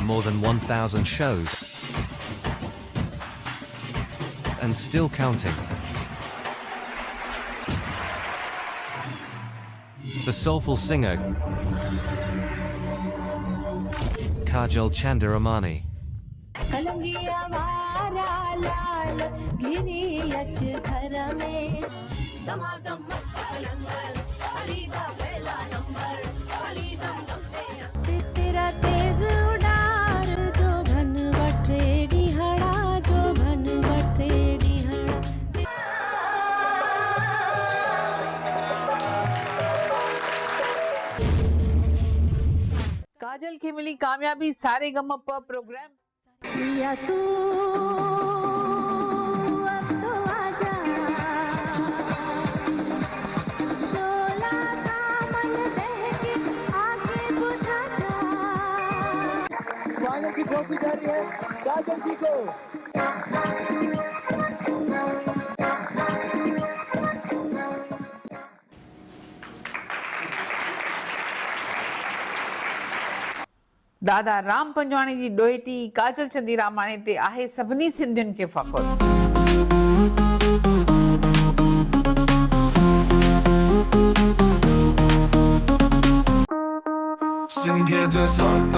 more than 1,000 shows and still counting. The soulful singer Kajal Chandaramani. तेरा तेज उडार जो भन बटरेडी हड़ा जो भन बटरेडी हड़ा काजल की मिली कामयाबी सारेगामापा प्रोग्राम या तू अब तो आजा शोला दामन दहके आके बुझा जा फाइनल की ट्रॉफी जा रही है काजल जी को। दादा राम पंजवाणी जी ॾोहिटी काजल चंदीरामाणी ते आहे सभिनी सिंधियुनि खे फ़ख़्रु। Sing here the song